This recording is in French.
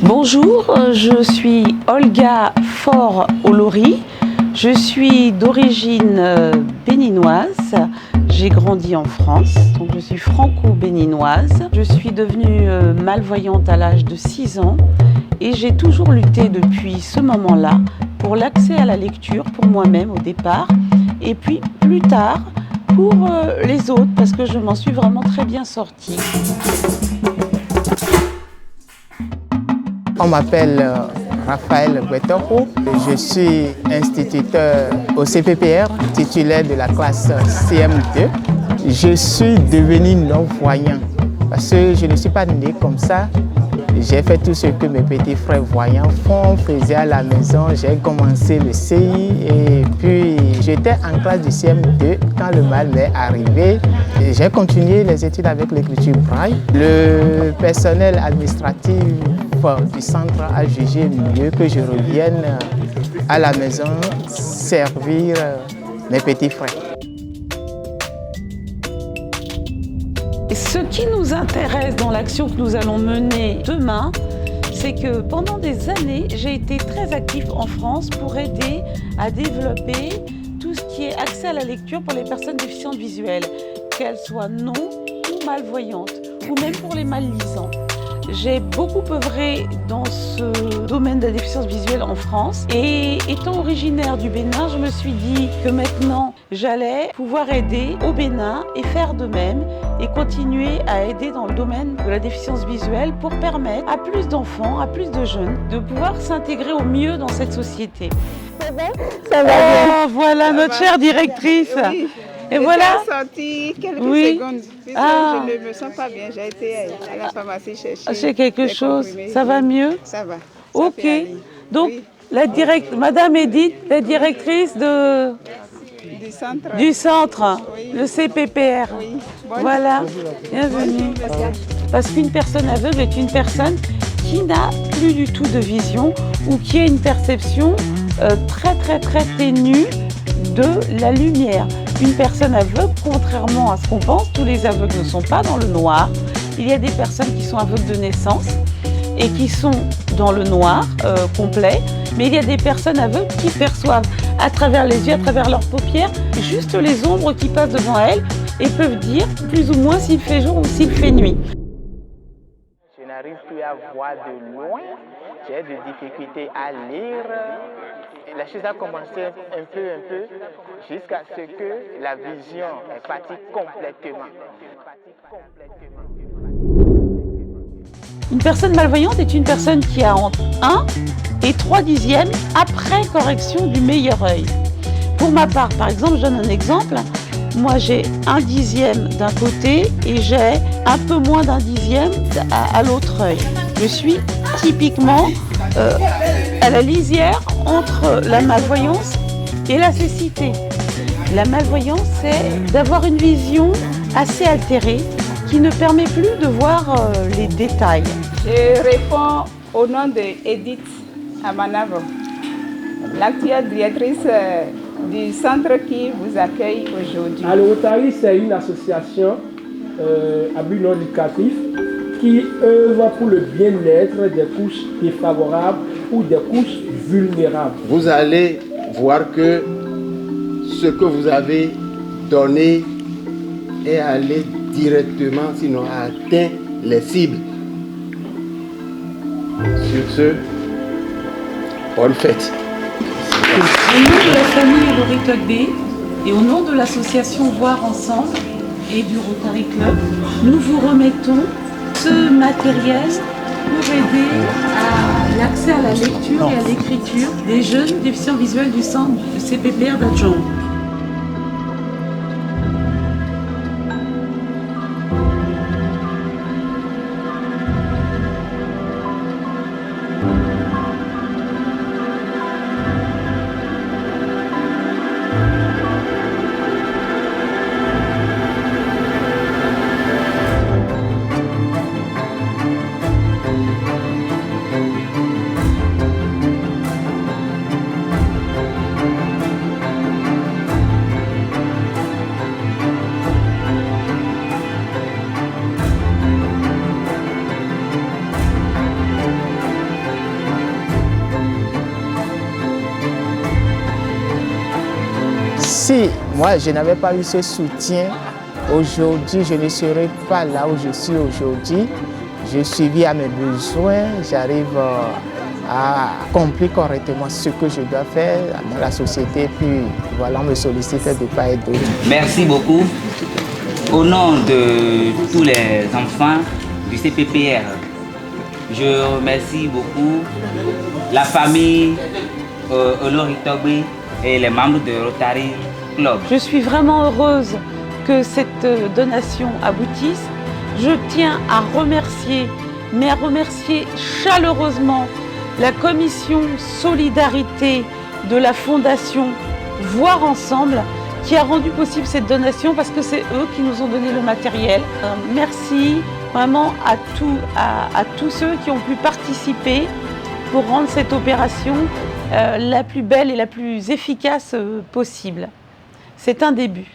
Bonjour, je suis Olga Faure-Olori. Je suis d'origine béninoise. J'ai grandi en France, donc je suis franco-béninoise. Je suis devenue malvoyante à l'âge de 6 ans et j'ai toujours lutté depuis ce moment-là pour l'accès à la lecture pour moi-même au départ et puis plus tard pour les autres parce que je m'en suis vraiment très bien sortie. On m'appelle Raphaël Guetoro. Je suis instituteur au CPPR, titulaire de la classe CM2. Je suis devenu non-voyant parce que je ne suis pas né comme ça. J'ai fait tout ce que mes petits frères voyants faisaient à la maison. J'ai commencé le CI et puis j'étais en classe de CM2 quand le mal m'est arrivé. J'ai continué les études avec l'écriture braille. Le personnel administratif du centre a jugé mieux que je revienne à la maison servir mes petits frères. Ce qui nous intéresse dans l'action que nous allons mener demain, c'est que pendant des années, j'ai été très active en France pour aider à développer tout ce qui est accès à la lecture pour les personnes déficientes visuelles, qu'elles soient non ou malvoyantes, ou même pour les mallisants. J'ai beaucoup œuvré dans ce domaine de la déficience visuelle en France et étant originaire du Bénin, je me suis dit que maintenant j'allais pouvoir aider au Bénin et faire de même et continuer à aider dans le domaine de la déficience visuelle pour permettre à plus d'enfants, à plus de jeunes de pouvoir s'intégrer au mieux dans cette société. Ça va? Ça va bien. Voilà ça notre va. chère directrice. Oui. Et voilà. Sorti quelques secondes. Puisque je ne me sens pas bien. J'ai été à la pharmacie chercher quelque chose. Ça va mieux? Ça va. Ok. Donc, oui. Madame Edith, la directrice du centre, oui. Le CPPR. Oui. Voilà. Bienvenue. Parce qu'une personne aveugle est une personne qui n'a plus du tout de vision ou qui a une perception très ténue de la lumière. Une personne aveugle, contrairement à ce qu'on pense, tous les aveugles ne sont pas dans le noir. Il y a des personnes qui sont aveugles de naissance et qui sont dans le noir complet, mais il y a des personnes aveugles qui perçoivent à travers les yeux, à travers leurs paupières, juste les ombres qui passent devant elles et peuvent dire plus ou moins s'il fait jour ou s'il fait nuit. Je n'arrive plus à voir de loin, j'ai des difficultés à lire. La chose a commencé un peu, jusqu'à ce que la vision est partie complètement. Une personne malvoyante est une personne qui a entre 1 et 3 dixièmes après correction du meilleur œil. Pour ma part, par exemple, je donne un exemple. Moi, j'ai 1 dixième d'un côté et j'ai un peu moins d'1 dixième à l'autre œil. Je suis typiquement à la lisière entre la malvoyance et la cécité. La malvoyance, c'est d'avoir une vision assez altérée qui ne permet plus de voir les détails. Je réponds au nom d'Edith Amanavo, l'actuelle directrice du centre qui vous accueille aujourd'hui. Le Rotary, c'est une association à but non lucratif qui œuvre pour le bien-être des couches défavorables ou des couches vulnérables. Vous allez voir que ce que vous avez donné est allé directement, sinon atteint les cibles. Sur ce, bonne fête. Au nom de la famille Elori Togbe et au nom de l'association Voir Ensemble et du Rotary Club, nous vous remettons ce matériel pour aider à l'accès à la lecture et à l'écriture des jeunes déficients visuels du centre de CPPR d'Adjong. Si moi je n'avais pas eu ce soutien, aujourd'hui je ne serais pas là où je suis aujourd'hui. Je suivis à mes besoins, j'arrive à accomplir correctement ce que je dois faire dans la société, puis voilà, on me sollicite de part et d'autre. Merci beaucoup. Au nom de tous les enfants du CPPR, je remercie beaucoup la famille Elori Togbe et les membres de Rotary Club. Je suis vraiment heureuse que cette donation aboutisse. Je tiens à remercier, mais à remercier chaleureusement la commission solidarité de la Fondation Voir Ensemble qui a rendu possible cette donation parce que c'est eux qui nous ont donné le matériel. Merci vraiment à tous ceux qui ont pu participer pour rendre cette opération la plus belle et la plus efficace possible. C'est un début.